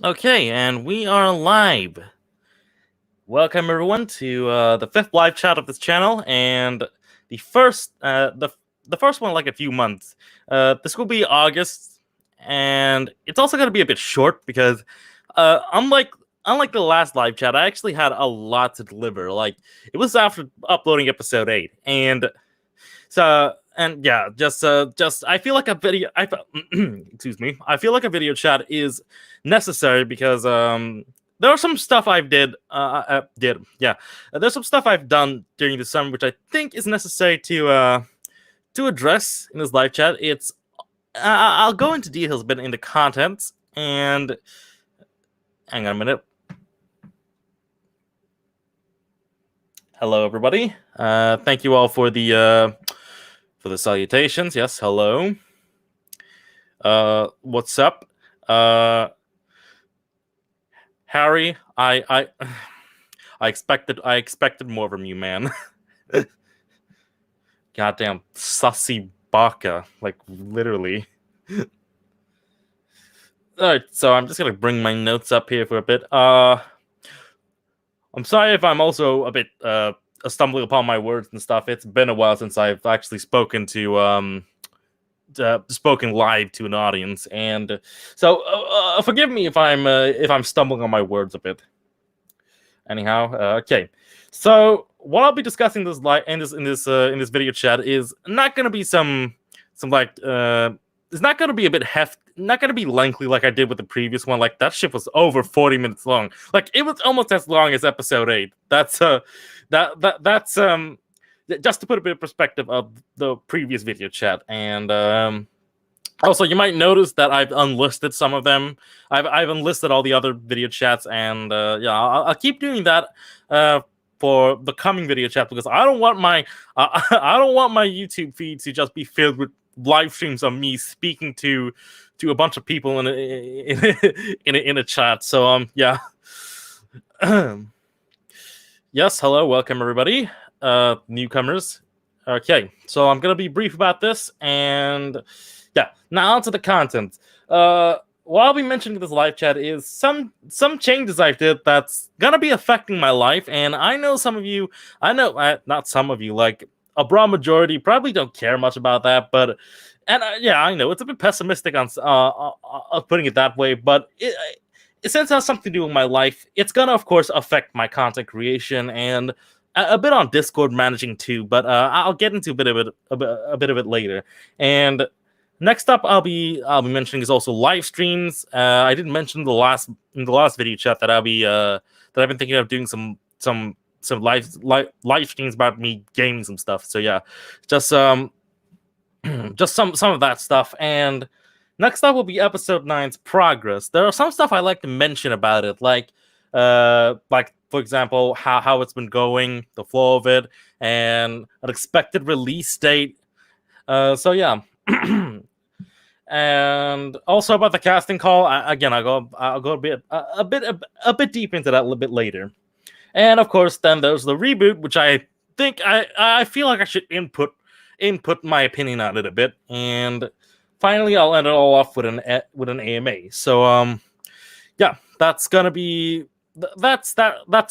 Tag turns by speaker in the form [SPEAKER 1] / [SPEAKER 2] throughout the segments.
[SPEAKER 1] Okay, and we are live. Welcome everyone to the fifth live chat of this channel, and the first, the first one in like a few months. This will be August, and it's also going to be a bit short because, unlike the last live chat, I actually had a lot to deliver. Like it was after uploading episode 8, and so and yeah, just I feel like a video. Excuse me. I feel like a video chat is necessary because there are some stuff there's some stuff I've done during the summer which I think is necessary to address in this live chat. I'll go into details a bit in the contents, and hang on a minute. Hello everybody. Thank you all for the salutations. Yes, hello. What's up? Harry, I expected more from you, man. Goddamn sussy baka, like literally. Alright, so I'm just gonna bring my notes up here for a bit. I'm sorry if I'm also a bit stumbling upon my words and stuff. It's been a while since I've actually spoken live to an audience, and so forgive me if I'm stumbling on my words a bit. Anyhow, okay. So what I'll be discussing in this video chat is not going to be it's not going to be not going to be lengthy like I did with the previous one. Like that shit was over 40 minutes long. Like it was almost as long as episode 8. That's just to put a bit of perspective of the previous video chat. And also, you might notice that I've unlisted some of them. I've unlisted all the other video chats, and I'll keep doing that for the coming video chat because I don't want my I don't want my YouTube feed to just be filled with live streams of me speaking to a bunch of people in a chat. So yeah. Yes, hello, welcome everybody, newcomers. Okay, so I'm gonna be brief about this, and yeah, now on to the content. What I'll be mentioning in this live chat is some changes I did that's gonna be affecting my life, and I know some of you, not some of you, like a broad majority probably don't care much about that, but I know it's a bit pessimistic on putting it that way, but since it has something to do with my life, it's gonna of course affect my content creation and a bit on Discord managing too. But I'll get into a bit of it later. And next up, I'll be mentioning is also live streams. I didn't mention in the last video chat that I've been thinking of doing some live streams about me gaming some stuff. So yeah, just just some of that stuff. And next up will be episode 9's progress. There are some stuff I like to mention about it, like for example how it's been going, the flow of it, and an expected release date. So yeah. And also about the casting call. I'll go a bit deep into that a little bit later. And of course, then there's the reboot, which I think I feel like I should input my opinion on it a bit. And finally, I'll end it all off with an AMA. So yeah, that's gonna be that's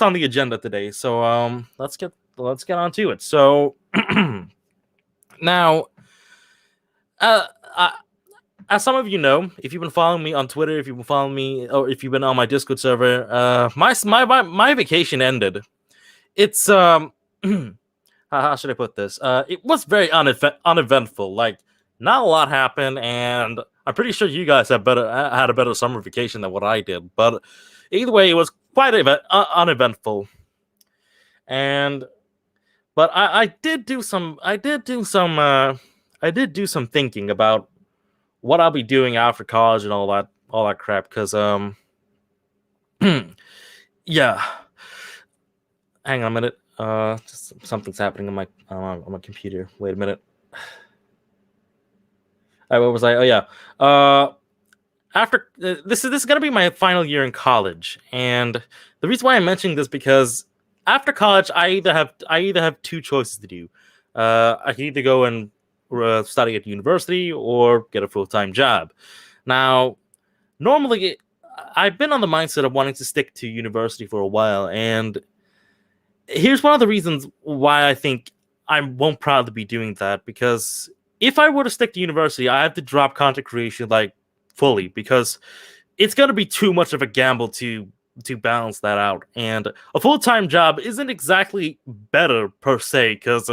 [SPEAKER 1] on the agenda today. So let's get on to it. So now, as some of you know, if you've been following me on Twitter, if you've been following me, or if you've been on my Discord server, my vacation ended. It's how should I put this? It was very uneventful. Like not a lot happened, and I'm pretty sure you guys had a better summer vacation than what I did. But either way, it was quite uneventful. But I did do some thinking about what I'll be doing after college and all that crap. Because yeah, hang on a minute. Just something's happening on my computer. Wait a minute. What was I? Oh yeah. After this is gonna be my final year in college, and the reason why I'm mentioning this because after college I either have two choices to do. I can either go and study at university or get a full-time job. Now, normally I've been on the mindset of wanting to stick to university for a while, and here's one of the reasons why I think I won't probably be doing that. Because if I were to stick to university, I have to drop content creation like fully, because it's going to be too much of a gamble to balance that out. And a full-time job isn't exactly better per se, because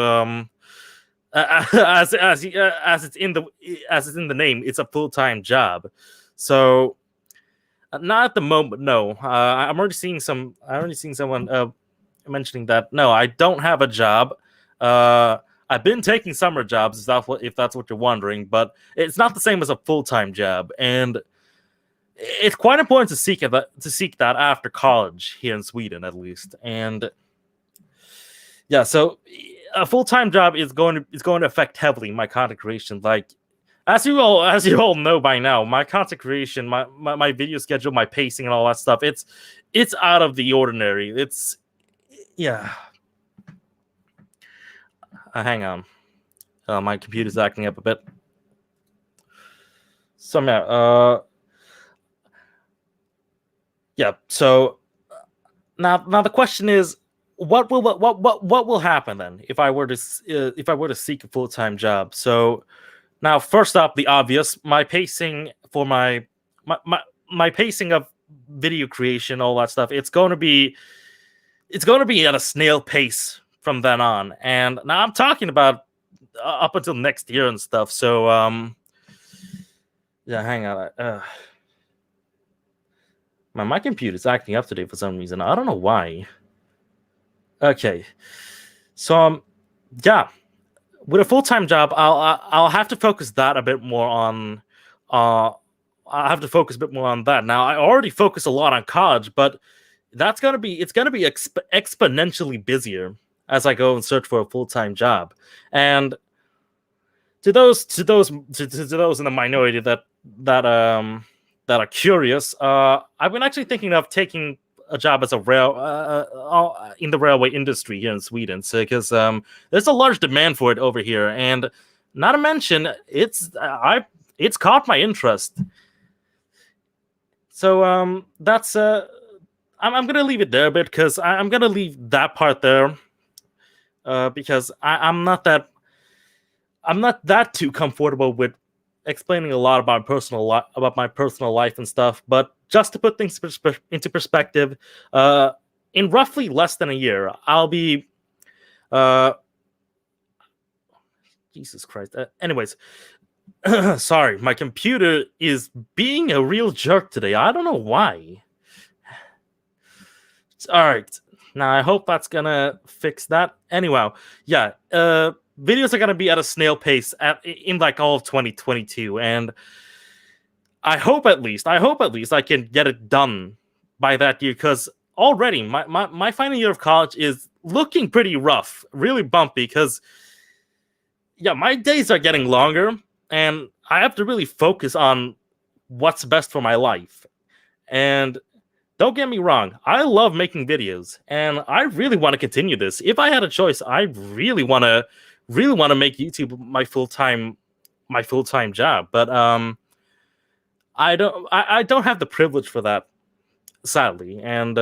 [SPEAKER 1] as it's in the name, it's a full-time job. So not at the moment, no. I'm already seeing someone mentioning that no, I don't have a job. I've been taking summer jobs, if that's what you're wondering, but it's not the same as a full-time job, and it's quite important to seek that after college here in Sweden, at least. And yeah, so a full-time job is going to affect heavily my content creation. Like, as you all know by now, my content creation, my video schedule, my pacing, and all that stuff, it's out of the ordinary. It's yeah. Hang on, my computer's acting up a bit. So yeah. So now the question is, what will happen then if I were to seek a full-time job? So now, first up, the obvious, my pacing for my pacing of video creation, all that stuff, it's going to be at a snail pace from then on. And now I'm talking about up until next year and stuff. So yeah, hang on. My computer's acting up today for some reason. I don't know why. Okay, so yeah, with a full-time job, I'll have to focus that a bit more on. I have to focus a bit more on that. Now, I already focus a lot on college, but it's gonna be exponentially busier as I go and search for a full-time job. And to those in the minority that are curious, I've been actually thinking of taking a job as in the railway industry here in Sweden, so because there's a large demand for it over here, and not to mention it's caught my interest. So that's I'm gonna leave it there a bit, because I'm gonna leave that part there, because I'm not that too comfortable with explaining a lot about my personal life and stuff. But just to put things into perspective, in roughly less than a year, I'll be Jesus Christ. Anyways, sorry, my computer is being a real jerk today. I don't know why. All right, now I hope that's gonna fix that. Anyway, yeah, videos are gonna be at a snail pace in like all of 2022, and I hope at least I can get it done by that year, because already my final year of college is looking pretty rough, really bumpy, because yeah, my days are getting longer, and I have to really focus on what's best for my life. And don't get me wrong, I love making videos, and I really want to continue this. If I had a choice, I really want to make YouTube my full-time job. But I don't have the privilege for that, sadly. And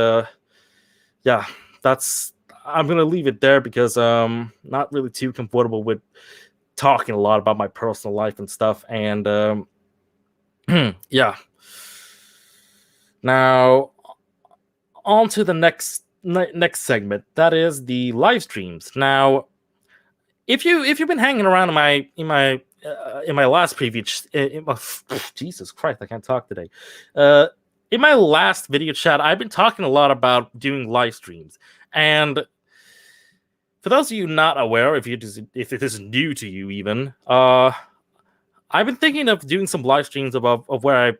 [SPEAKER 1] yeah, I'm gonna leave it there, because not really too comfortable with talking a lot about my personal life and stuff. And yeah. Now, on to the next segment. That is the live streams. Now, if you've been hanging around in my last previous, Jesus Christ, I can't talk today. In my last video chat, I've been talking a lot about doing live streams. And for those of you not aware, if it is new to you even, I've been thinking of doing some live streams of where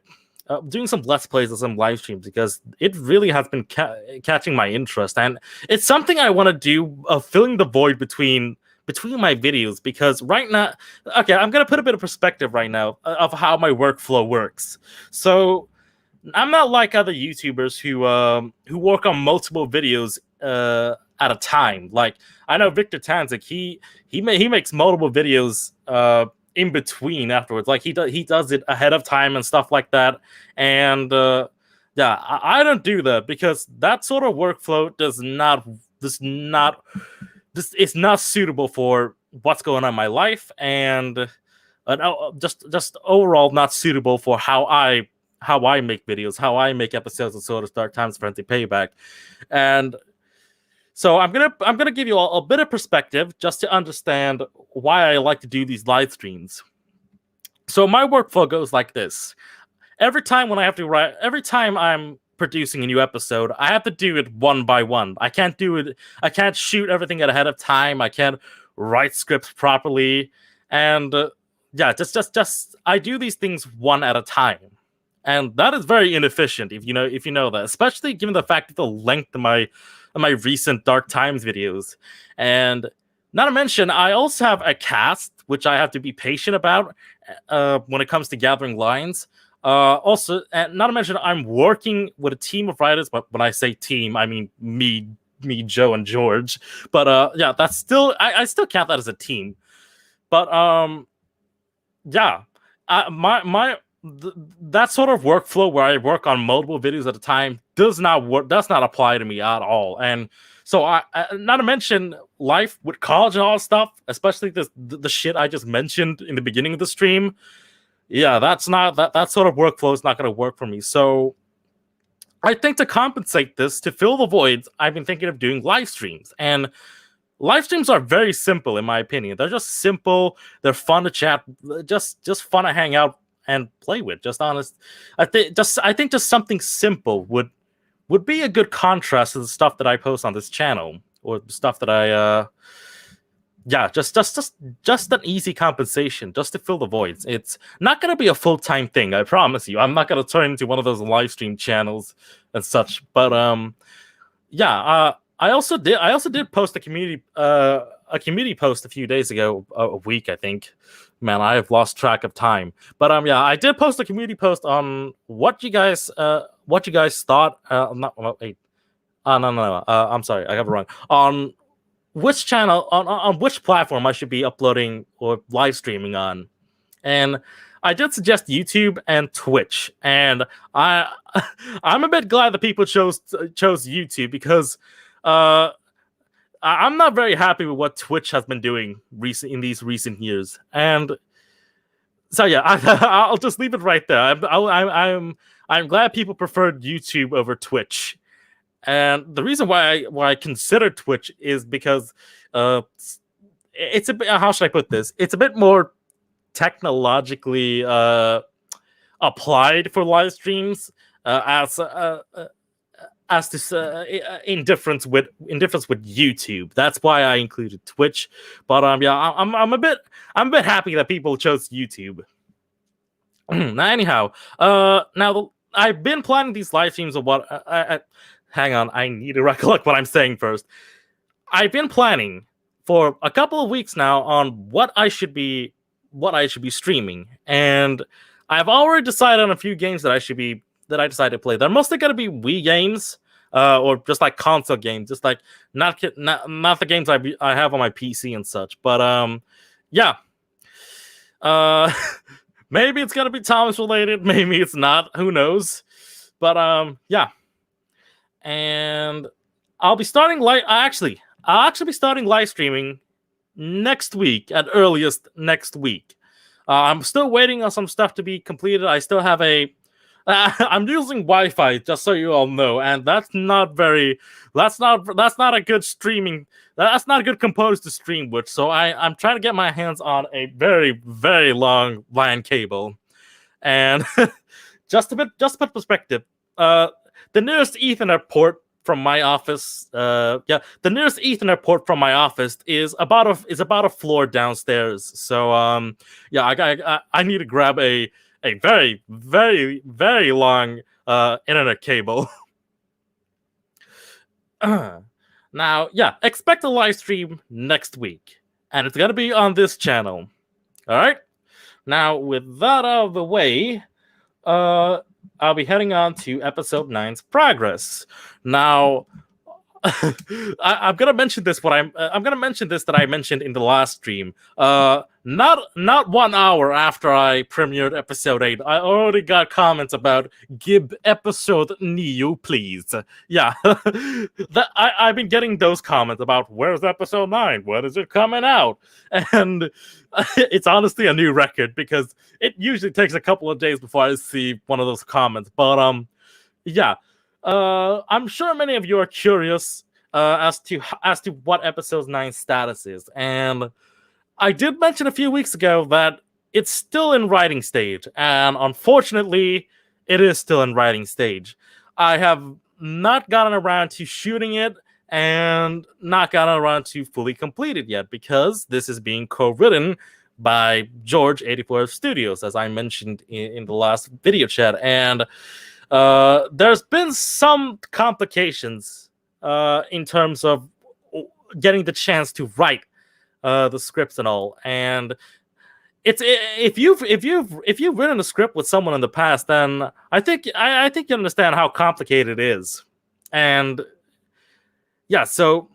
[SPEAKER 1] doing some Let's Plays and some live streams, because it really has been catching my interest. And it's something I want to do, filling the void between my videos, because right now, okay, I'm going to put a bit of perspective right now of how my workflow works. So I'm not like other YouTubers who work on multiple videos at a time. Like, I know Victor Tanzik, he makes multiple videos in between afterwards. Like, he does it ahead of time and stuff like that. And Yeah, I don't do that because that sort of workflow this is not suitable for what's going on in my life, and just overall not suitable for how I make videos, how I make episodes of Sort of Start Times Frenzy Payback. And so I'm gonna give you a bit of perspective just to understand why I like to do these live streams. So my workflow goes like this. Every time I'm producing a new episode, I have to do it one by one. I can't shoot everything ahead of time. I can't write scripts properly. And yeah, just I do these things one at a time. And that is very inefficient if you know that, especially given the fact that the length of my recent Dark Times videos. And not to mention, I also have a cast, which I have to be patient about when it comes to gathering lines. Also, and not to mention, I'm working with a team of writers. But when I say team, I mean me, Joe, and George. But yeah, that's still I still count that as a team. But yeah, that sort of workflow where I work on multiple videos at a time does not work. Does not apply to me at all. And so I not to mention life with college and all stuff, especially the shit I just mentioned in the beginning of the stream. Yeah, that sort of workflow is not going to work for me. So I think to compensate this, to fill the voids, I've been thinking of doing live streams. And live streams are very simple, in my opinion. They're just simple. They're fun to chat, just fun to hang out and play with. Just honest. I think just something simple would be a good contrast to the stuff that I post on this channel, or stuff that I yeah, just an easy compensation just to fill the voids. It's not going to be a full-time thing, I promise you. I'm not going to turn into one of those live stream channels and such. But yeah, I also did post a community post a few days ago, a week I think. Man, I have lost track of time. But yeah, I did post a community post on what you guys thought. Not wait. No. I'm sorry, I got it wrong. On which channel, on which platform I should be uploading or live streaming on. And I did suggest YouTube and Twitch. And I'm a bit glad that people chose YouTube, because I'm not very happy with what Twitch has been doing in these recent years. And so yeah, I'll just leave it right there. I'm glad people preferred YouTube over Twitch. And the reason why I consider Twitch is because it's a bit, how should I put this? It's a bit more technologically applied for live streams, as this in difference with YouTube. That's why I included Twitch. But yeah, I'm a bit happy that people chose YouTube. Now, anyhow, now I've been planning these live streams of what hang on, I need to recollect what I'm saying first. I've been planning for a couple of weeks now on what I should be streaming, and I've already decided on a few games that I decided to play. They're mostly going to be Wii games, or just like console games, just like not the games I have on my PC and such. But yeah, maybe it's going to be Thomas related, maybe it's not. Who knows? But yeah. And I'll be starting I'll actually be starting live streaming next week, at earliest next week. I'm still waiting on some stuff to be completed. I still have I'm using Wi-Fi, just so you all know, and that's not a good streaming. That's not a good component to stream with. So I'm trying to get my hands on a very, very long LAN cable, and just a bit perspective. The nearest Ethernet port from my office, the nearest Ethernet port from my office is about a floor downstairs. So yeah, I need to grab a very, very, very long internet cable. Now, yeah, expect a live stream next week, and it's gonna be on this channel. All right. Now, with that out of the way, I'll be heading on to episode 9's progress. Now, I'm gonna mention this. I'm gonna mention this that I mentioned in the last stream. Not 1 hour after I premiered episode 8, I already got comments about give episode new, please. Yeah, I've been getting those comments about where's episode 9, when is it coming out, and it's honestly a new record because it usually takes a couple of days before I see one of those comments. But yeah. I'm sure many of you are curious as to what episode 9 status is, and I did mention a few weeks ago that it's still in writing stage, and unfortunately, it is still in writing stage. I have not gotten around to shooting it and not gotten around to fully complete it yet because this is being co-written by George 84 Studios, as I mentioned in the last video chat, and there's been some complications in terms of getting the chance to write the scripts and all. And if you've written a script with someone in the past, then I think you understand how complicated it is. And yeah, so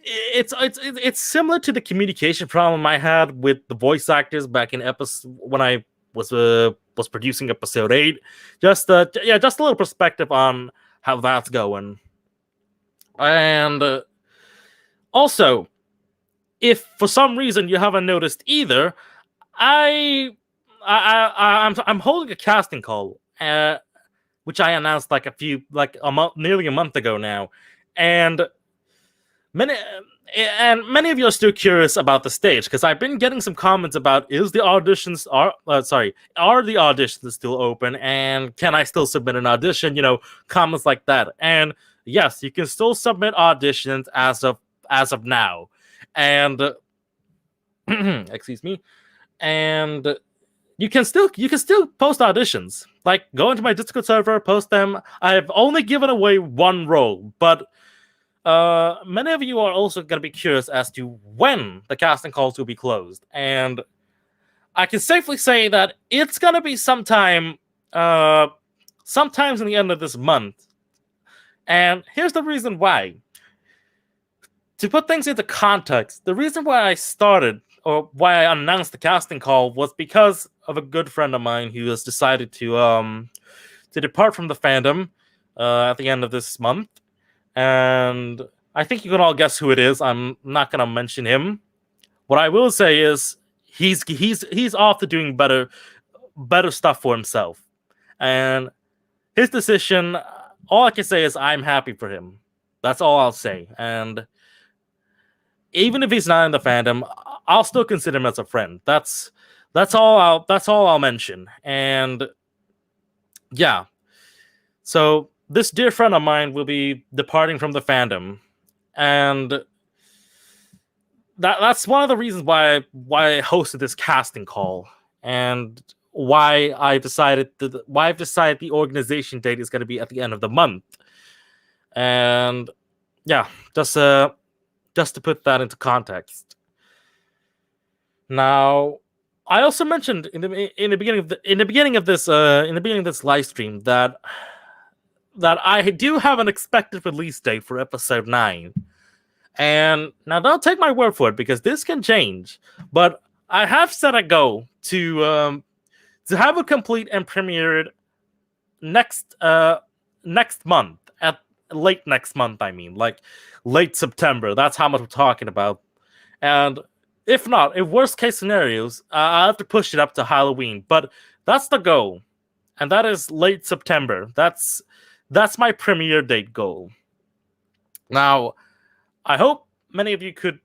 [SPEAKER 1] it's similar to the communication problem I had with the voice actors back in episode when I was producing episode 8. Just a little perspective on how that's going. And also, if for some reason you haven't noticed either, I'm holding a casting call, which I announced nearly a month ago now, and many of you are still curious about the stage because I've been getting some comments about are the auditions still open and can I still submit an audition? Comments like that. And yes, you can still submit auditions as of now. And excuse me. And you can still post auditions. Like, go into my Discord server, post them. I've only given away one role, but many of you are also going to be curious as to when the casting calls will be closed, and I can safely say that it's going to be sometimes in the end of this month. And here's the reason why. To put things into context, the reason why I started or why I announced the casting call was because of a good friend of mine who has decided to depart from the fandom at the end of this month. And I think you can all guess who it is. I'm not gonna mention him. What I will say is he's off to doing better stuff for himself. And his decision, all I can say is I'm happy for him. That's all I'll say. And even if he's not in the fandom, I'll still consider him as a friend. That's all I'll mention. And yeah. So this dear friend of mine will be departing from the fandom, and that's one of the reasons why I hosted this casting call, and why I've decided the organization date is going to be at the end of the month. And yeah, just to put that into context. Now, I also mentioned in the beginning of this live stream that I do have an expected release date for episode 9. And now don't take my word for it because this can change. But I have set a goal to have it complete and premiered next month, at late next month, I mean, like late September. That's how much we're talking about. And if not, in worst case scenarios, I'll have to push it up to Halloween. But that's the goal. And that is late September. That's my premiere date goal. Now, I hope many of you could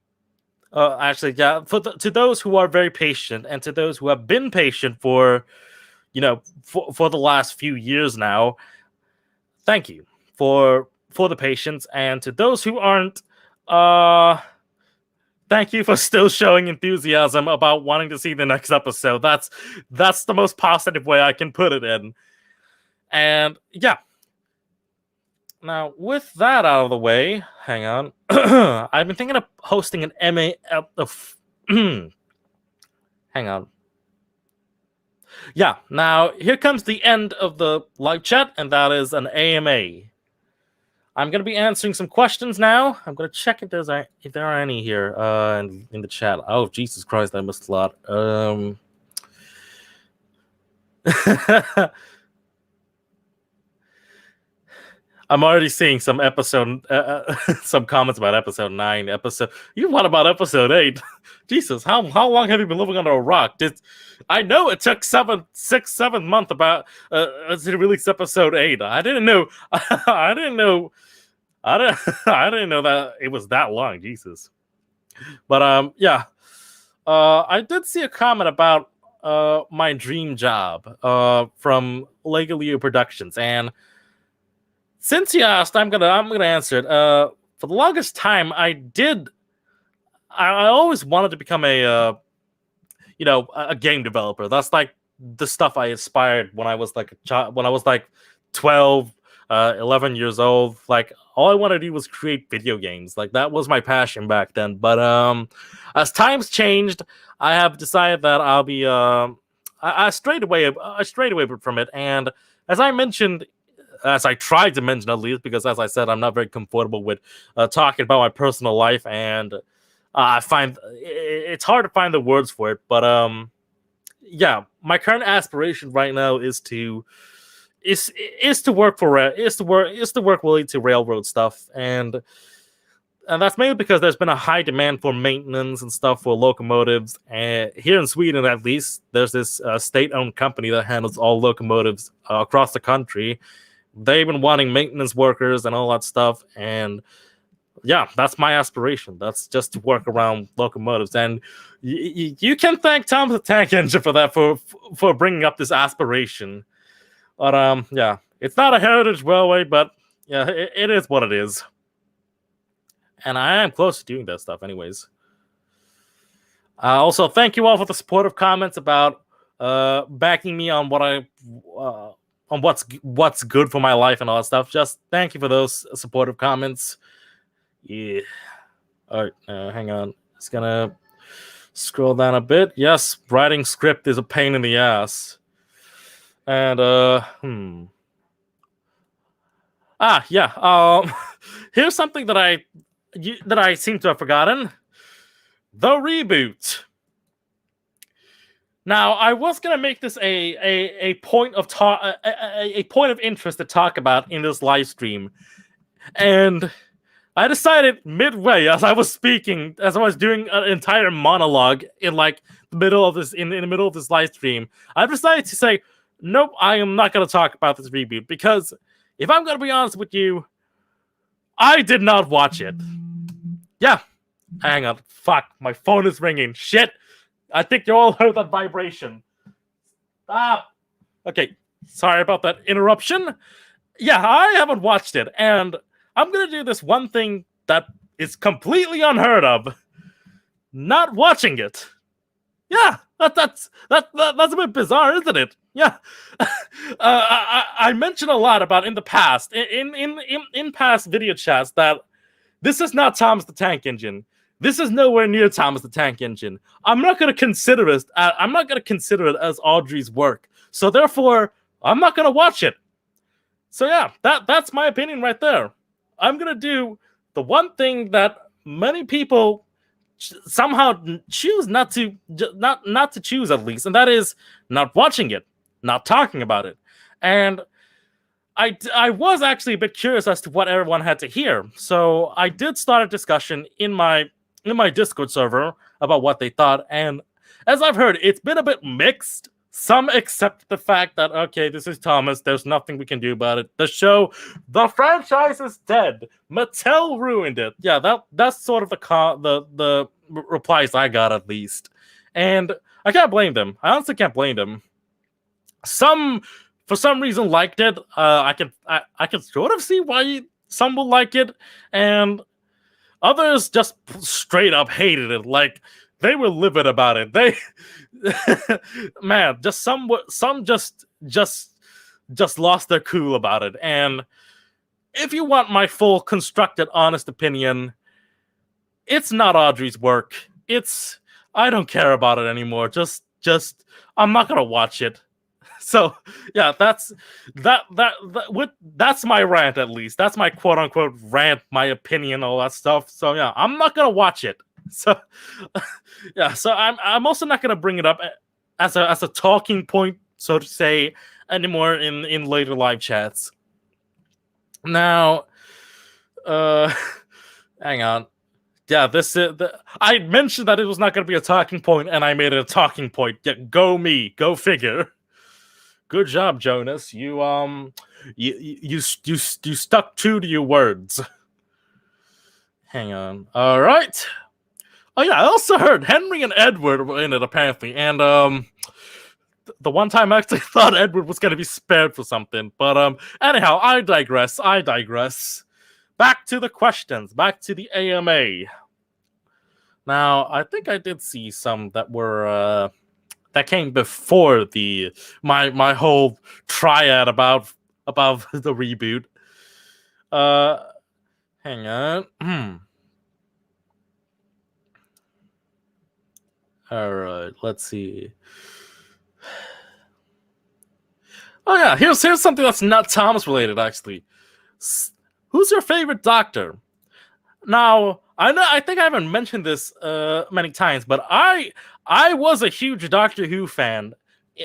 [SPEAKER 1] to those who are very patient and to those who have been patient for the last few years now, thank you for the patience. And to those who aren't, thank you for still showing enthusiasm about wanting to see the next episode. That's the most positive way I can put it in. And yeah. Now, with that out of the way, hang on. I've been thinking of hosting an MA. Hang on. Yeah, now here comes the end of the live chat, and that is an AMA. I'm gonna be answering some questions now. I'm gonna check if there are any here in the chat. Oh, Jesus Christ, I missed a lot. I'm already seeing some some comments about episode 9. What about episode 8? Jesus, how long have you been living under a rock? I know it took 7 months about to release episode 8. I didn't know. I didn't know. I didn't know that it was that long. Jesus. But yeah. I did see a comment about my dream job from Lego Leo Productions, and since you asked, I'm gonna answer it. For the longest time, I always wanted to become a game developer. That's like the stuff I aspired when I was like a child, when I was like 12, 11 years old. Like all I wanted to do was create video games. Like that was my passion back then. But as times changed, I have decided that I'll be I strayed away from it. And as I mentioned, as I tried to mention at least, because as I said, I'm not very comfortable with talking about my personal life, and I find it's hard to find the words for it. But yeah, my current aspiration right now is to work related to railroad stuff, and that's mainly because there's been a high demand for maintenance and stuff for locomotives. And here in Sweden, at least, there's this state-owned company that handles all locomotives across the country. They've been wanting maintenance workers and all that stuff, and yeah, that's my aspiration. That's just to work around locomotives, and you can thank Thomas the Tank Engine for that, for bringing up this aspiration. But yeah, it's not a heritage railway, but yeah, it is what it is, and I am close to doing that stuff, anyways. Also, thank you all for the supportive comments about backing me on on what's good for my life and all that stuff. Just thank you for those supportive comments. Yeah. All right, hang on. It's gonna scroll down a bit. Yes, writing script is a pain in the ass. And yeah. Here's something that I seem to have forgotten. The Reboot. Now, I was gonna make this a point of a point of interest to talk about in this live stream, and I decided midway as I was speaking, as I was doing an entire monologue in like the middle of this in the middle of this live stream, I decided to say, nope, I am not gonna talk about this Reboot, because if I'm gonna be honest with you, I did not watch it. Yeah, hang on, fuck, my phone is ringing. Shit. I think you all heard that vibration. Okay, sorry about that interruption. Yeah, I haven't watched it, and I'm gonna do this one thing that is completely unheard of: not watching it. Yeah, that's a bit bizarre, isn't it? Yeah, I mentioned a lot about in the past, in past video chats, that this is not Thomas the Tank Engine. This is nowhere near Thomas the Tank Engine. I'm not gonna consider it. I'm not gonna consider it as Audrey's work. So therefore, I'm not gonna watch it. So yeah, that's my opinion right there. I'm gonna do the one thing that many people somehow choose not to choose, at least, and that is not watching it, not talking about it. And I was actually a bit curious as to what everyone had to hear. So I did start a discussion in my Discord server about what they thought, and as I've heard, it's been a bit mixed. Some accept the fact that, okay, this is Thomas, there's nothing we can do about it. The franchise is dead. Mattel ruined it. Yeah, that's sort of the replies I got, at least. And I can't blame them. I honestly can't blame them. Some, for some reason, liked it. I can sort of see why some will like it, and others just straight up hated it. Like, they were livid about it. They, man, some just lost their cool about it. And if you want my full, constructed, honest opinion, it's not Audrey's work. I don't care about it anymore. Just, I'm not gonna watch it. So yeah, that's my rant. At least that's my quote unquote rant, my opinion, all that stuff. So yeah, I'm not gonna watch it. So yeah, so I'm also not gonna bring it up as a talking point, so to say, anymore in later live chats. Now, hang on. Yeah, I mentioned that it was not going to be a talking point, and I made it a talking point. Yeah, go me, go figure. Good job, Jonas. You stuck true to your words. Hang on. All right. Oh yeah, I also heard Henry and Edward were in it apparently, and the one time I actually thought Edward was going to be spared for something, but anyhow, I digress. Back to the questions. Back to the AMA. Now, I think I did see some that were that came before the my whole triad about the reboot. Hang on. All right, let's see. Oh yeah, here's something that's not Thomas related actually. Who's your favorite Doctor? Now, I think I haven't mentioned this many times, but I was a huge Doctor Who fan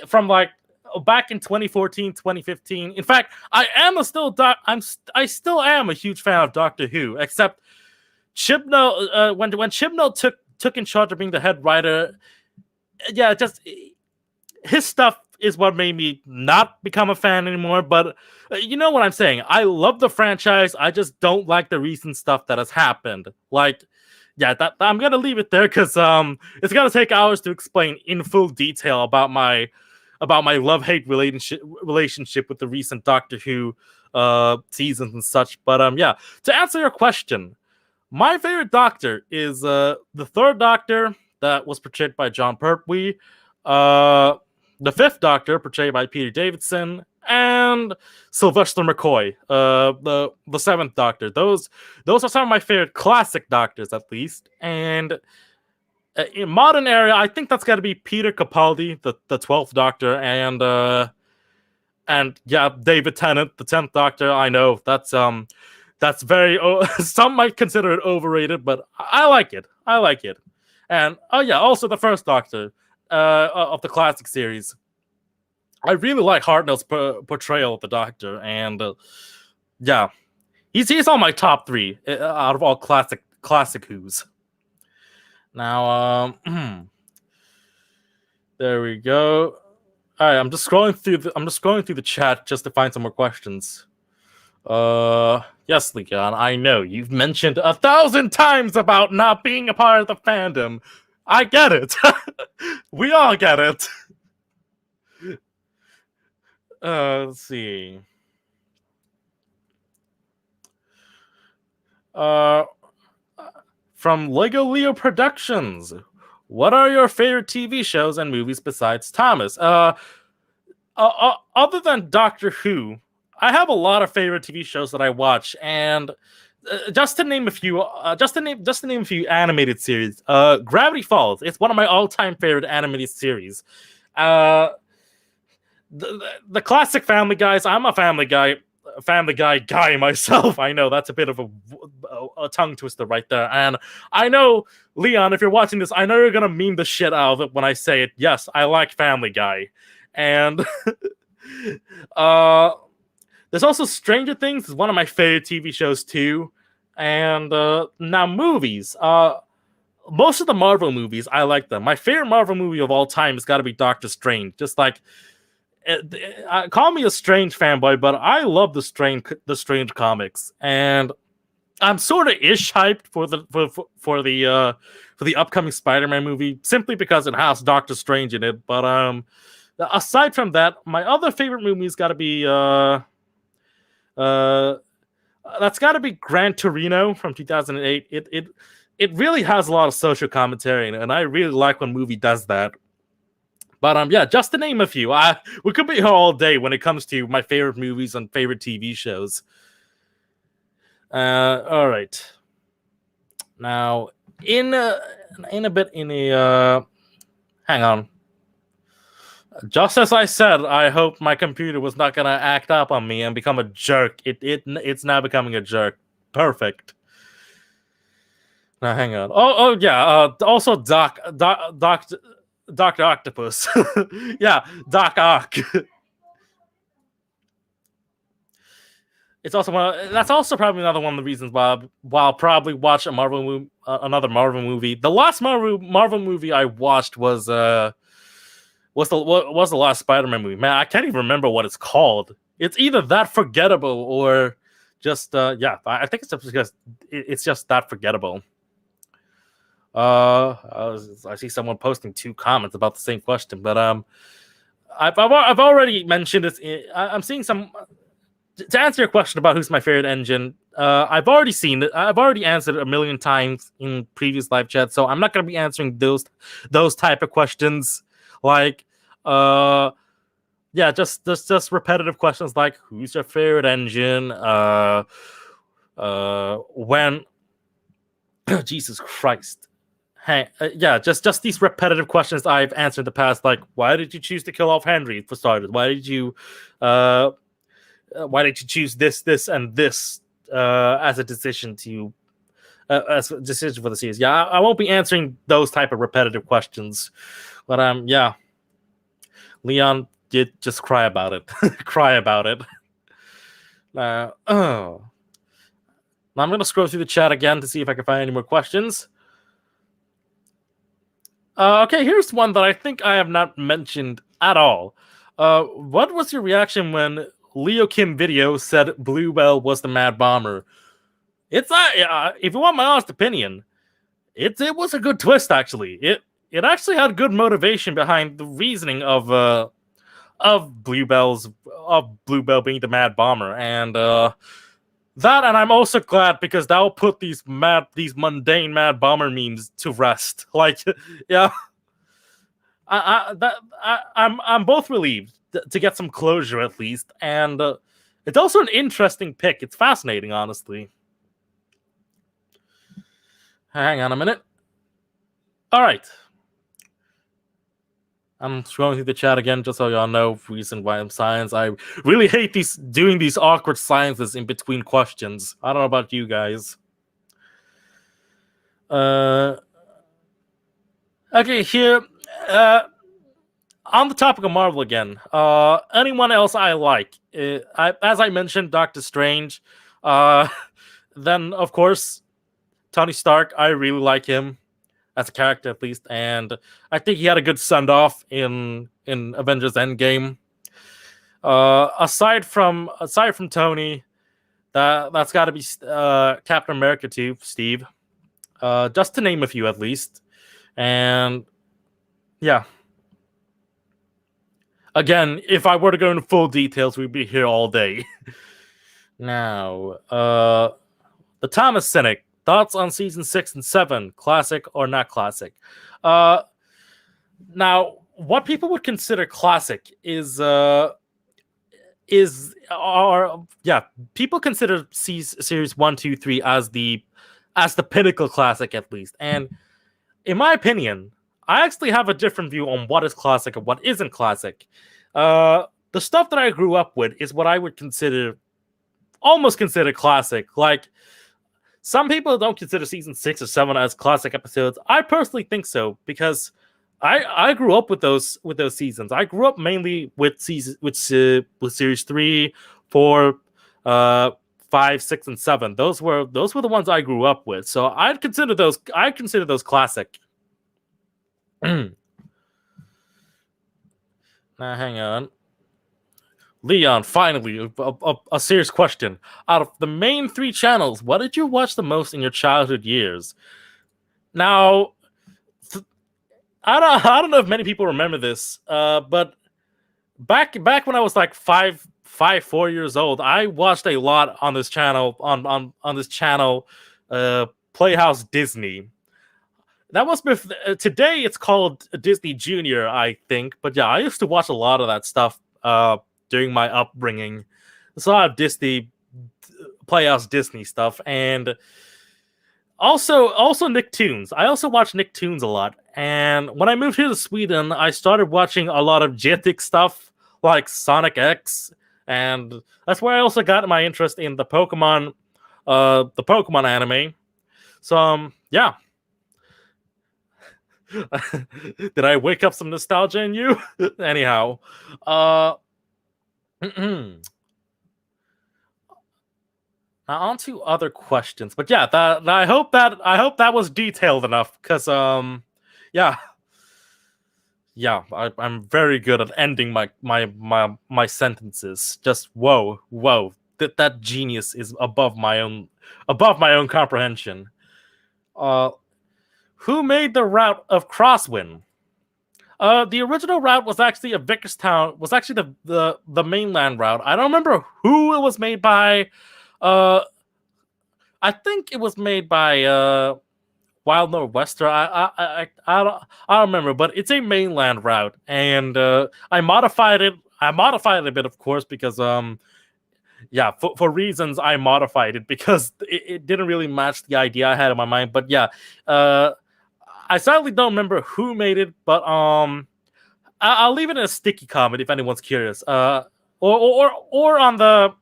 [SPEAKER 1] from like back in 2014, 2015. In fact, I still am a huge fan of Doctor Who, except Chibnall when Chibnall took in charge of being the head writer, yeah, just his stuff is what made me not become a fan anymore. But you know what I'm saying. I love the franchise. I just don't like the recent stuff that has happened. Like, yeah, I'm gonna leave it there because it's gonna take hours to explain in full detail about my love-hate relationship with the recent Doctor Who seasons and such. But yeah, to answer your question, my favorite Doctor is the third Doctor that was portrayed by John Pertwee. The fifth Doctor, portrayed by Peter Davidson, and Sylvester McCoy, the seventh Doctor. Those are some of my favorite classic Doctors, at least. And in modern era, I think that's got to be Peter Capaldi, the 12th Doctor, and yeah, David Tennant, the 10th Doctor. I know that's very some might consider it overrated, but I like it. And oh yeah, also the first Doctor of the classic series. I really like Hartnell's portrayal of the Doctor, and yeah, he's on my top 3 out of all classic Who's. Now, there we go. All right, I'm just scrolling through the chat just to find some more questions. Yes, Leon, I know you've mentioned 1,000 times about not being a part of the fandom. I get it. We all get it. Let's see. From Lego Leo Productions, what are your favorite TV shows and movies besides Thomas? Other than Doctor Who, I have a lot of favorite TV shows that I watch, and just to name a few, animated series. Gravity Falls. It's one of my all-time favorite animated series. The classic Family Guys. I'm a Family Guy guy myself. I know that's a bit of a tongue twister right there. And I know, Leon, if you're watching this, I know you're gonna meme the shit out of it when I say it. Yes, I like Family Guy. And there's also Stranger Things is one of my favorite TV shows too. And now movies. Most of the Marvel movies, I like them. My favorite Marvel movie of all time has got to be Doctor Strange. Just like, call me a Strange fanboy, but I love the Strange comics, and I'm sort of hyped for the upcoming Spider-Man movie simply because it has Doctor Strange in it. But aside from that, my other favorite movie's got to be that's got to be Gran Torino from 2008. It really has a lot of social commentary, and I really like when a movie does that. But yeah, just to name a few, we could be here all day when it comes to my favorite movies and favorite TV shows. All right. Now, hang on. Just as I said, I hope my computer was not gonna act up on me and become a jerk. It's now becoming a jerk. Perfect. Now hang on. Oh yeah. Also Doctor Octopus. Yeah, Doc Ock. It's also that's also probably another one of the reasons why I'll probably watch another Marvel movie. The last Marvel movie I watched was the last Spider-Man movie. Man, I can't even remember what it's called. It's either that forgettable or just yeah. I think it's just because it's just that forgettable. I see someone posting 2 comments about the same question, but I've already mentioned this. I'm seeing some. To answer your question about who's my favorite engine, I've already seen it. I've already answered it a million times in previous live chats, so I'm not going to be answering those type of questions. Like, yeah, just repetitive questions like who's your favorite engine? When? Jesus Christ. Hey, yeah, just these repetitive questions I've answered in the past, like why did you choose to kill off Henry for starters? Why did you choose this, and this as a decision as a decision for the series? Yeah, I won't be answering those type of repetitive questions, but yeah, Leon did just cry about it. Cry about it. Oh, now I'm gonna scroll through the chat again to see if I can find any more questions. Okay, here's one that I think I have not mentioned at all. What was your reaction when Leo Kim Video said Bluebell was the Mad Bomber? It's if you want my honest opinion, it was a good twist actually. It actually had good motivation behind the reasoning of Bluebell being the Mad Bomber, and that, and I'm also glad because that will put these mundane Mad Bomber memes to rest. Like, yeah, I'm both relieved to get some closure at least, and it's also an interesting pick. It's fascinating, honestly. Hang on a minute. All right. I'm scrolling through the chat again just so y'all know reason why I'm silent. I really hate doing these awkward silences in between questions. I don't know about you guys. Okay, here. On the topic of Marvel again, anyone else I like? As I mentioned, Doctor Strange. Then, of course, Tony Stark. I really like him as a character, at least, and I think he had a good send off in Avengers Endgame. Aside from Tony, that's got to be Captain America too, Steve. Just to name a few, at least, and yeah. Again, if I were to go into full details, we'd be here all day. Now, the Thomas Cynic. Thoughts on season 6 and 7? Classic or not classic? Now, what people would consider classic people consider series 1, 2, 3 as the pinnacle classic, at least. And in my opinion, I actually have a different view on what is classic and what isn't classic. The stuff that I grew up with is what I would almost consider classic. Like, some people don't consider season 6 or 7 as classic episodes. I personally think so because I grew up with those seasons. I grew up mainly with series 3, 4, 5, 6, and 7. Those were the ones I grew up with. So I'd consider those classic. Now hang on. Leon, finally, a serious question. Out of the main 3 channels, what did you watch the most in your childhood years? Now, I don't know if many people remember this, but back when I was like 4 years old, I watched a lot on this channel on this channel, Playhouse Disney. That was today. It's called Disney Junior, I think. But yeah, I used to watch a lot of that stuff during my upbringing. There's a lot of Disney Playhouse Disney stuff, and Also Nicktoons. I also watch Nicktoons a lot. And when I moved here to Sweden, I started watching a lot of Jetix stuff like Sonic X, and that's where I also got my interest in the Pokemon anime. So yeah. Did I wake up some nostalgia in you? Anyhow, now on to other questions. But yeah, I hope that was detailed enough, because yeah, I'm very good at ending my sentences. Just whoa, that genius is above my own comprehension. Who made the route of Crosswind? The original route was actually a Vickerstown. Was actually the mainland route. I don't remember who it was made by. I think it was made by Wild Northwester. I don't remember, but it's a mainland route, and I modified it. I modified it a bit, of course, because yeah, for reasons I modified it, because it didn't really match the idea I had in my mind. But yeah, I sadly don't remember who made it, but I'll leave it in a sticky comment if anyone's curious. Or on the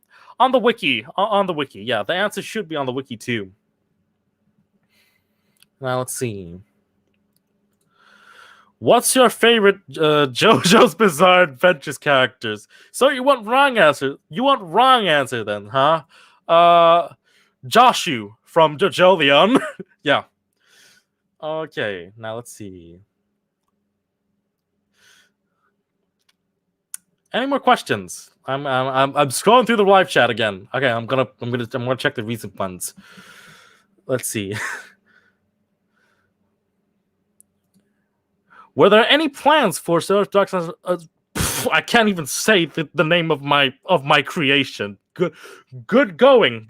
[SPEAKER 1] wiki, on the wiki. Yeah, the answer should be on the wiki too. Now let's see. What's your favorite JoJo's Bizarre Adventures characters? So you want wrong answer? You want wrong answer then, huh? Joshu from JoJo Leon. Yeah. Okay, now let's see. Any more questions? I'm scrolling through the live chat again. Okay, I'm gonna check the recent ones. Let's see. Were there any plans for Solar Dark Side? I can't even say the name of my creation. Good going,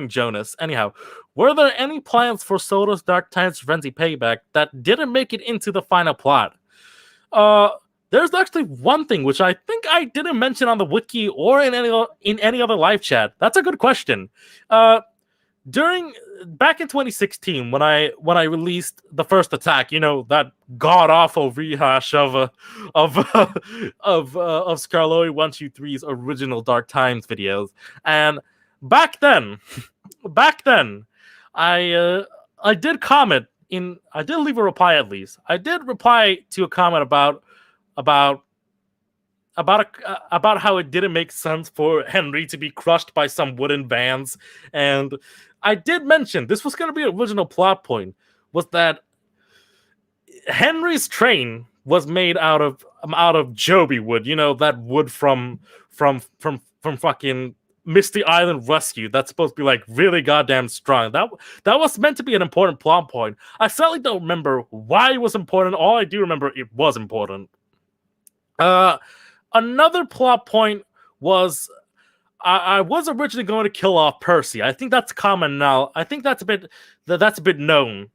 [SPEAKER 1] Jonas. Anyhow, were there any plans for Soda's Dark Times Frenzy Payback that didn't make it into the final plot? There's actually one thing which I think I didn't mention on the wiki or in any other live chat. That's a good question. Back in 2016, when I released the first attack, that god awful rehash of Scarloy 123's original Dark Times videos, and back then, I did comment I did leave a reply at least. I did reply to a comment about how it didn't make sense for Henry to be crushed by some wooden vans, and I did mention this was going to be an original plot point, was that Henry's train was made out of Joby wood, that wood from fucking Misty Island Rescue. That's supposed to be like really goddamn strong. That was meant to be an important plot point. I certainly don't remember why it was important. All I do remember, it was important. Another plot point was I was originally going to kill off Percy. I think that's common now. I think that's a bit known.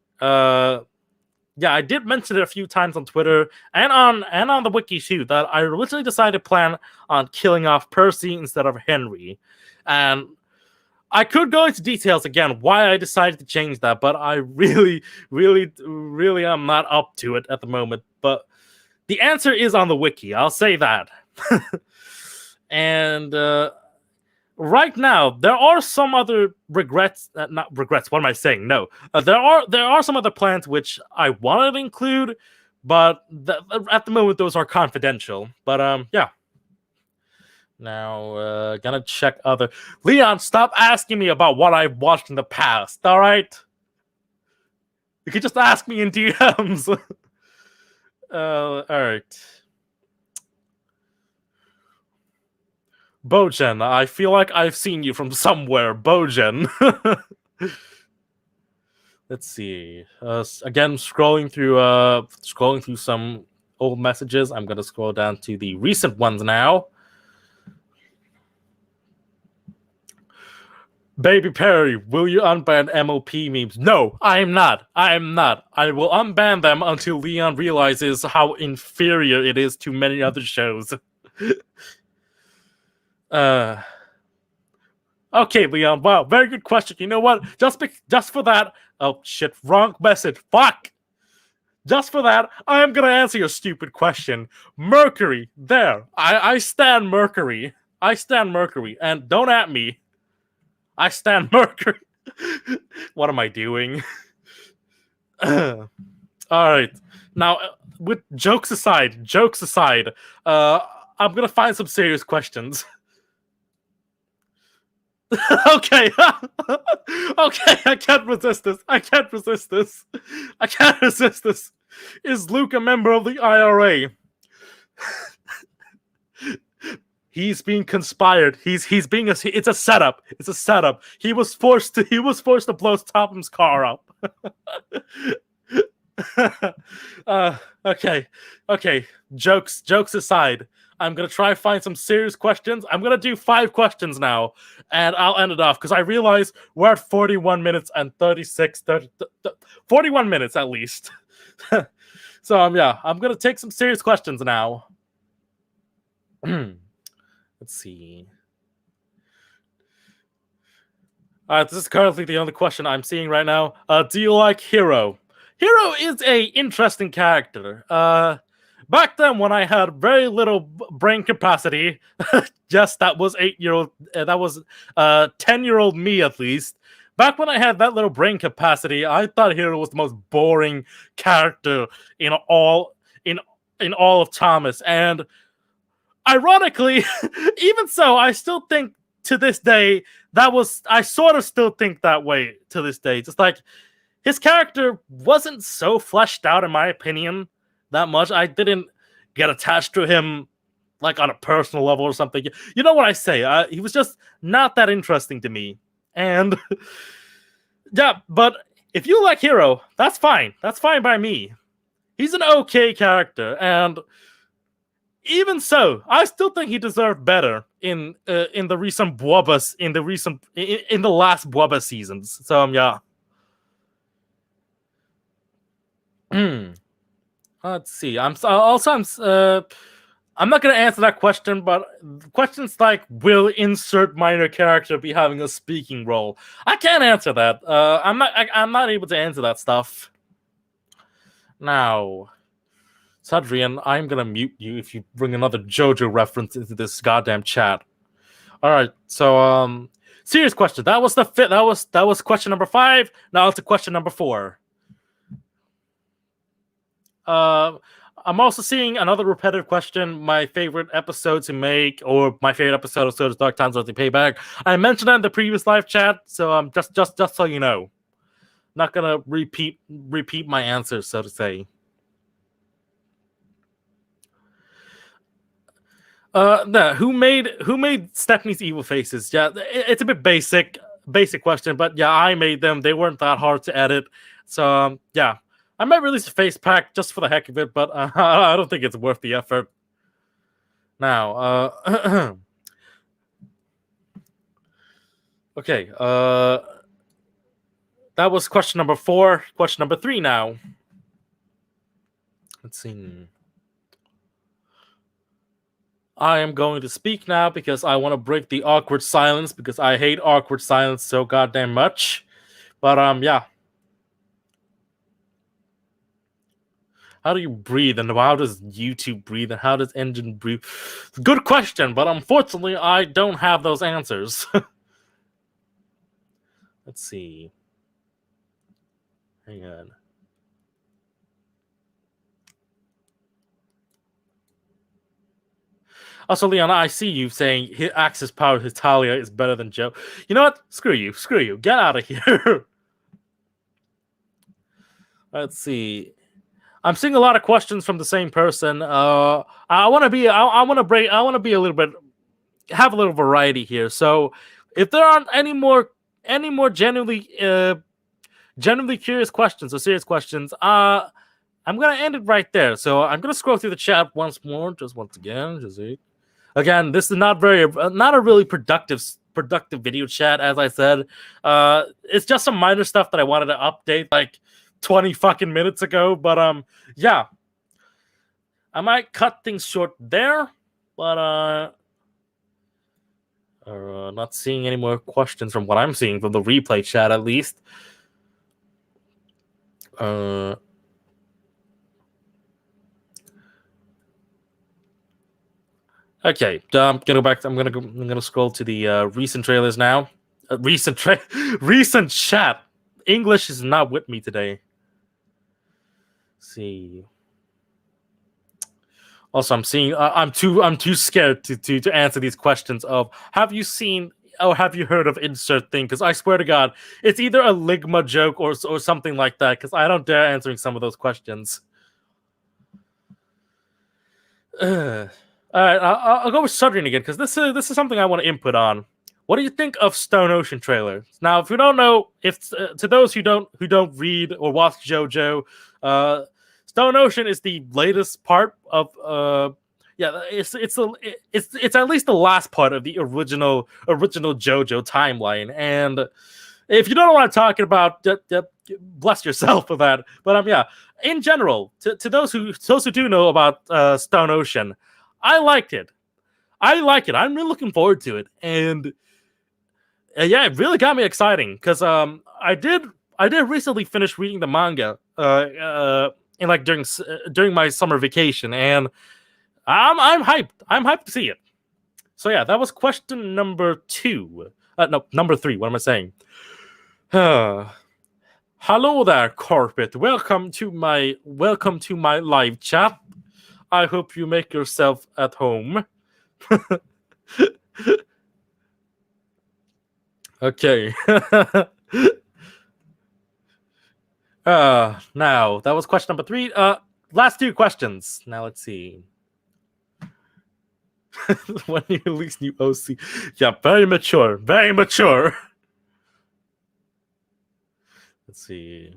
[SPEAKER 1] Yeah, I did mention it a few times on Twitter and on the wiki too, that I originally decided to plan on killing off Percy instead of Henry. And I could go into details again why I decided to change that, but I really am not up to it at the moment. But the answer is on the wiki. I'll say that. And right now, there are some other regrets. Not regrets. What am I saying? No, there are some other plans which I wanted to include, but at the moment those are confidential. But yeah. Now, gonna check other. Leon, stop asking me about what I've watched in the past. All right. You could just ask me in DMs. All right. Bojen, I feel like I've seen you from somewhere. Bojen. Let's see. Again, scrolling through some old messages. I'm gonna scroll down to the recent ones now. Baby Perry, will you unban MOP memes? No, I am not. I will unban them until Leon realizes how inferior it is to many other shows. Okay, Leon. Wow, very good question. You know what? Just for that, Oh, shit. Wrong message. Fuck! Just for that, I am gonna answer your stupid question. Mercury. There. I stand Mercury. I stand Mercury. And don't at me. I stand Mercury. What am I doing? Alright. Now, with jokes aside, I'm gonna find some serious questions. Okay. Okay, I can't resist this. I can't resist this. I can't resist this. Is Luke a member of the IRA? He's being conspired. He's being it's a setup. It's a setup. He was forced to blow Topham's car up. Okay. Jokes aside, I'm gonna try to find some serious questions. I'm gonna do 5 questions now, and I'll end it off because I realize we're at 41 minutes and 41 minutes at least. So I'm gonna take some serious questions now. Let's see. This is currently the only question I'm seeing right now. Do you like Hero? Hero is a interesting character. Back then, when I had very little brain capacity, yes, that was 8-year-old. That was 10-year-old me at least. Back when I had that little brain capacity, I thought Hero was the most boring character in all of Thomas. And ironically, even so, I still think to this day I sort of still think that way to this day. Just like his character wasn't so fleshed out, in my opinion, that much. I didn't get attached to him like on a personal level or something. You know what I say? He was just not that interesting to me. And yeah, but if you like Hero, that's fine. That's fine by me. He's an okay character, and even so, I still think he deserved better in the recent Bwabas in the last Bwaba seasons. So yeah. Let's see. I'm not gonna answer that question, but questions like, will insert minor character be having a speaking role? I can't answer that. I'm not able to answer that stuff. Now, Sadrian, I'm gonna mute you if you bring another JoJo reference into this goddamn chat. All right, so serious question. That was that was question number 5. Now it's question number 4. I'm also seeing another repetitive question. My favorite episode to make, or my favorite episode of Soda's Dark Times Worthy Payback. I mentioned that in the previous live chat, so just so you know, not gonna repeat my answers, so to say. Who made Stephanie's evil faces? Yeah, it's a bit basic question, but yeah, I made them. They weren't that hard to edit, so yeah. I might release a face pack just for the heck of it, but I don't think it's worth the effort. Now, okay, that was question number 4. Question number 3 now. Let's see. I am going to speak now because I want to break the awkward silence, because I hate awkward silence so goddamn much. But yeah. How do you breathe, and how does YouTube breathe, and how does Engine breathe? Good question, but unfortunately, I don't have those answers. Let's see. Hang on. Also, Leona, I see you saying Axis Power Hitalia is better than Joe. You know what? Screw you. Get out of here. Let's see. I'm seeing a lot of questions from the same person. I want to be a little bit, have a little variety here. So, if there aren't any more genuinely curious questions or serious questions, I'm gonna end it right there. So I'm gonna scroll through the chat once again. Again, this is not a really productive video chat, as I said. It's just some minor stuff that I wanted to update, like 20 fucking minutes ago, but yeah, I might cut things short there, but not seeing any more questions from what I'm seeing from the replay chat, at least. Okay, I'm gonna go back. I'm gonna scroll to the recent trailers now. Recent chat. English is not with me today. Let's see. Also, I'm seeing. I'm too scared to answer these questions of have you seen or have you heard of insert thing? Because I swear to God, it's either a Ligma joke or something like that. Because I don't dare answering some of those questions. All right, I'll go with Southern again because this is something I want to input on. What do you think of Stone Ocean trailer? Now, if you don't know, if to those who don't read or watch JoJo, Stone Ocean is the latest part of it's at least the last part of the original JoJo timeline. And if you don't know what I'm talking about, bless yourself for that. But yeah, in general, to those who do know about Stone Ocean, I liked it. I'm really looking forward to it, and yeah, it really got me exciting because I did recently finish reading the manga in like during my summer vacation, and I'm hyped. I'm hyped to see it. So yeah, that was question number 2. No, number 3. What am I saying? Hello there, Carpet. Welcome to my live chat. I hope you make yourself at home. Okay. Now that was question number 3. Last 2 questions. Now let's see. When you release new OC, yeah, very mature, very mature. Let's see.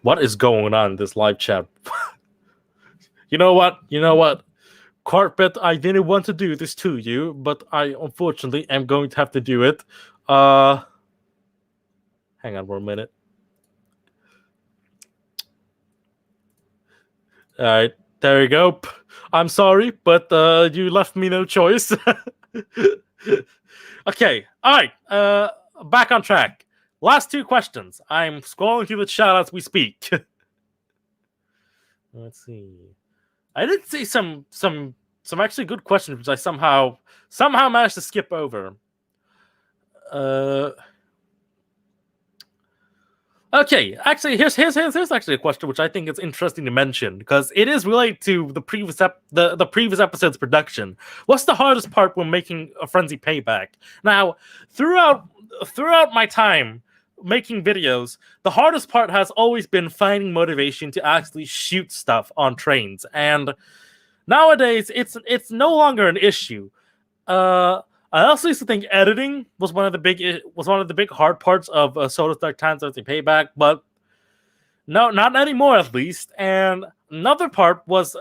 [SPEAKER 1] What is going on in this live chat? You know what? Carpet, I didn't want to do this to you, but I unfortunately am going to have to do it. Hang on for a minute. All right, there you go. I'm sorry, but you left me no choice. Okay, all right. Back on track. Last 2 questions. I'm scrolling through the chat as we speak. Let's see. I did see some actually good questions, which I somehow managed to skip over. Okay, actually, here's actually a question which I think is interesting to mention because it is related to the previous the previous episode's production. What's the hardest part when making a Frenzy Payback? Now, throughout my time making videos, the hardest part has always been finding motivation to actually shoot stuff on trains, and nowadays it's no longer an issue. I also used to think editing was one of the big hard parts of Soda's Dark Times Frenzy Payback, but no, not anymore at least. And another part was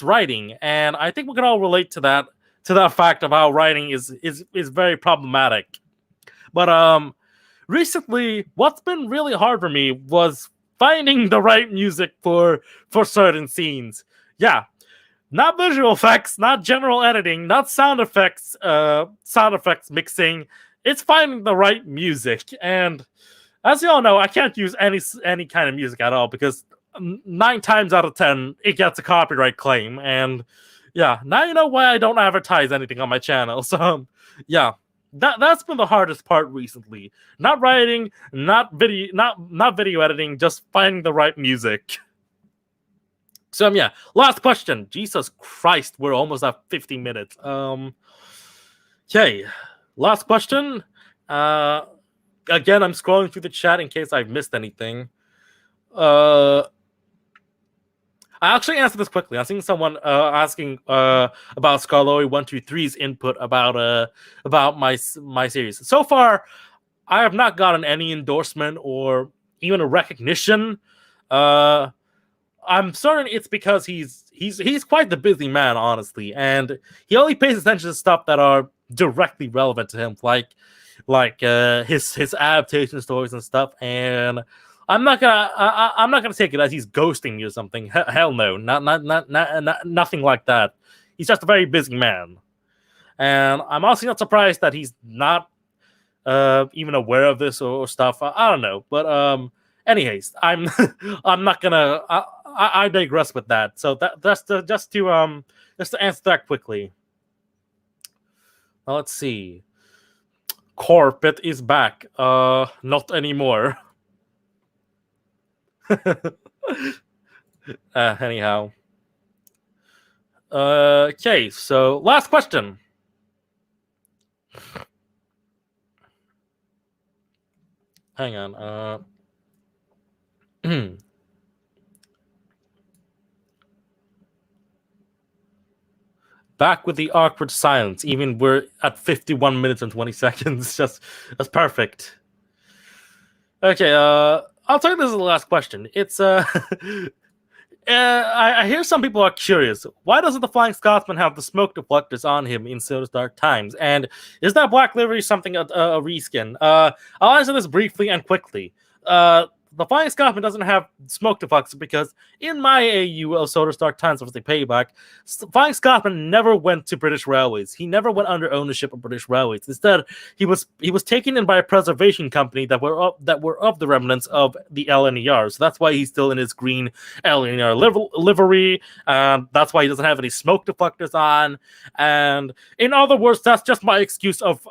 [SPEAKER 1] writing, and I think we can all relate to that fact of how writing is very problematic. But recently, what's been really hard for me was finding the right music for certain scenes. Yeah, not visual effects, not general editing, not sound effects mixing. It's finding the right music. And as you all know, I can't use any kind of music at all because 9 times out of 10 it gets a copyright claim. And yeah, now you know why I don't advertise anything on my channel. So yeah, that's been the hardest part recently. Not writing, not video editing, just finding the right music. So yeah, last question. Jesus Christ, we're almost at 50 minutes. Okay, last question. Again, I'm scrolling through the chat in case I've missed anything. I actually answered this quickly. I seen someone asking about Scarloy 123's input about my series. So far, I have not gotten any endorsement or even a recognition. I'm certain it's because he's quite the busy man, honestly, and he only pays attention to stuff that are directly relevant to him, like his adaptation stories and stuff. And I'm not gonna take it as he's ghosting me or something. Hell no, not nothing like that. He's just a very busy man, and I'm also not surprised that he's not even aware of this or stuff. I don't know, but anyways, I'm I'm not gonna. I digress with that. So just to answer that quickly. Let's see. Corpet is back. Not anymore. Anyhow. Okay, so last question. Hang on. Back with the awkward silence. Even we're at 51 minutes and 20 seconds. That's perfect. Okay, I'll tell you this is the last question. It's I hear some people are curious. Why doesn't the Flying Scotsman have the smoke deflectors on him in Soda's Dark Times? And is that black livery something a reskin? I'll answer this briefly and quickly. The Flying Scotsman doesn't have smoke deflectors because in my AU of Soda's Dark Times of the Payback, Flying Scotsman never went to British Railways. He never went under ownership of British Railways. Instead, he was taken in by a preservation company that were of the remnants of the LNER. So that's why he's still in his green LNER livery. That's why he doesn't have any smoke deflectors on. And in other words, that's just my excuse of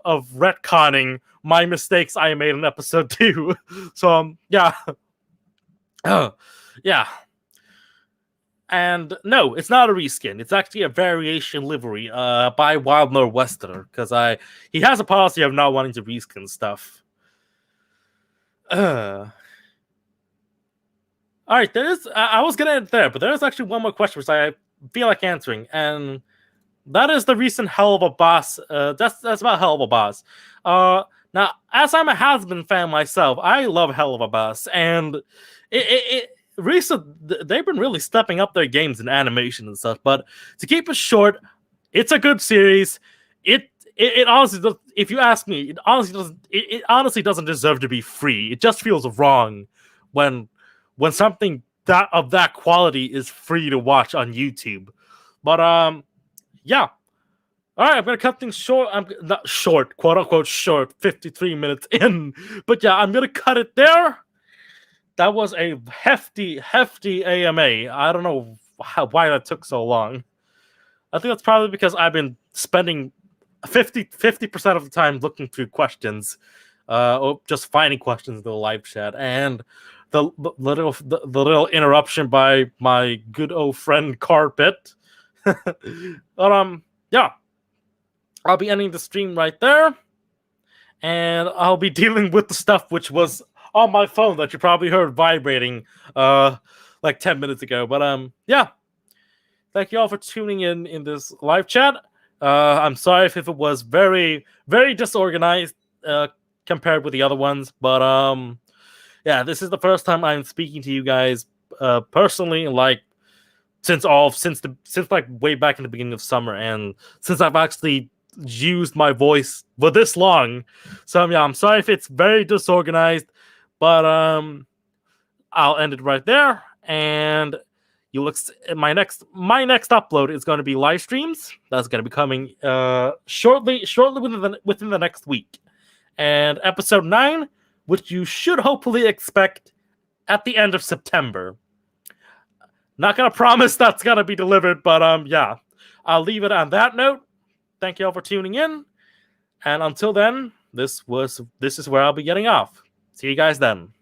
[SPEAKER 1] retconning my mistakes I made in episode 2. So, yeah. Yeah. And no, it's not a reskin. It's actually a variation livery by Wild Northwesterner, because he has a policy of not wanting to reskin stuff. All right, I was gonna end there, but there's actually one more question which I feel like answering, and that is the recent Hell of a Boss. That's about Hell of a Boss. Now, as I'm a Has-Been fan myself, I love Hell of a Boss, and they've been really stepping up their games in animation and stuff. But to keep it short, it's a good series. It honestly does, if you ask me, it honestly doesn't deserve to be free. It just feels wrong when something of that quality is free to watch on YouTube. But yeah. All right, I'm going to cut things short. I'm not short, quote unquote short, 53 minutes in. But yeah, I'm going to cut it there. That was a hefty AMA. I don't know why that took so long. I think that's probably because I've been spending 50% of the time looking through questions, or just finding questions in the live chat, and the little interruption by my good old friend Carpet. But yeah. I'll be ending the stream right there, and I'll be dealing with the stuff which was on my phone that you probably heard vibrating like 10 minutes ago. But yeah, thank you all for tuning in this live chat. I'm sorry if it was very, very disorganized compared with the other ones, but yeah, this is the first time I'm speaking to you guys personally, like since like way back in the beginning of summer, and since I've actually used my voice for this long. So yeah, I'm sorry if it's very disorganized, but I'll end it right there, and you look my next upload is going to be live streams. That's going to be coming shortly within the next week, and episode 9, which you should hopefully expect at the end of September. Not gonna promise that's gonna be delivered, but yeah, I'll leave it on that note. Thank you all for tuning in, and until then, this is where I'll be getting off. See you guys then.